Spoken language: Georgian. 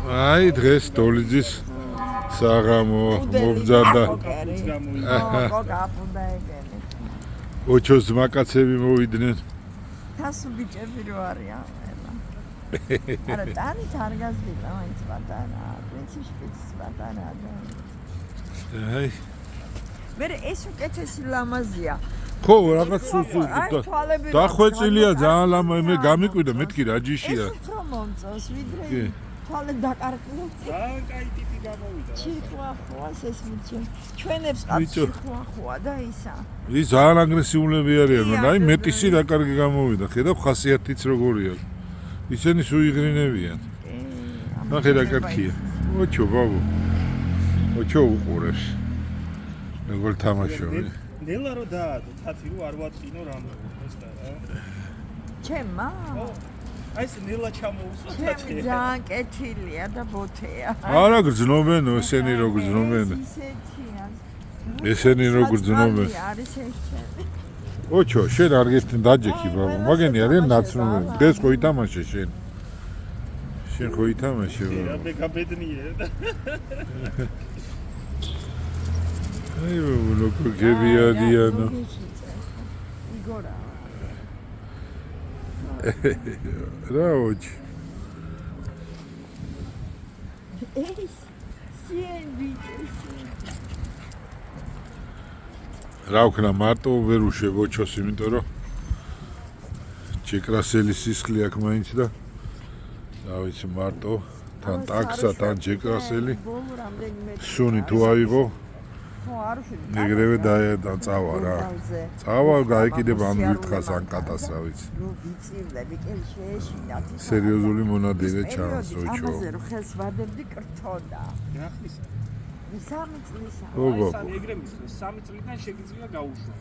აი დღეს დოლიძის საღამო მობრძანდა. ოჩოს მაკაცები მოვიდნენ. თასუ ბიჭები რო არიან ყველა. არა, დანით არ გაზრდა მაინც პატარა, პრინცი შპიცის პატარა და. აი. მე ეს უკეთესი ლამაზია. ხო, რაღაც დახვეწილია ძალიან ლამა, მე გამიკვირდა მეთქი რა ჯიშია. ეს უფრო მომწონს, ვიდრე თვალე დაკარგულობს. ძალიან კაი ტიპი გამოვიდა. ჭირხვახოა ეს მიჩი. ჩვენებს ყავს ჭირხვახოა და ისა. ის ძალიან აგრესიულები არიან, მაგრამ აი მეტისი რა კარგი გამოვიდა. ხედავ ხასიათიც როგორია. ისინი სუიღრინებიან. ნახე რა კარგია. ოჩო ბაბუ. ოჩო უყურებს. როგორ თამაშობენ. ნელა რო დაადო, თათი რო არ ვატყინო რამე და რა. ჩემმა? აი ეს ნელა ჩამოუსვა თათი. ძალიან კეთილია და ბოთეა. არა გრძნობენო ესენი რო გრძნობენ. ესენი რო გრძნობენ. არის ეს. ოჩო, შენ არ გესტენ დაჯექი ბაბუ, მაგენი არიან ნაცნობები. დღეს ხო ითამაშე შენ. შენ ხო ითამაშე ბაბუ. მე გაბედნიე. აი ბაბუ, როგორ გებიადიანო. იგორა. რა ოჩი. ეს სიენბიჭი. რა ვქნა მარტო ვერ უშვებ ოჩოს, იმიტომ რომ ჯეკრასელის სისხლი აქვს მაინც და რა ვიცი მარტო თან ტაქსა თან ჯეკრასელი სუნი თუ აიღო ეგრევე წავა რა წავა გაიკიდება ან ვირთხას ან კატას რა ვიცი ვიცილები კენ შეეშინათ სერიოზული მონადირე ჩანს ოჩო ამაზე რო ხელს ვადებდი კრთოდა რა ხის? 3 წლისა. ობო ეგრე მის 3 წლიდან შეგიძლია გაუშვა.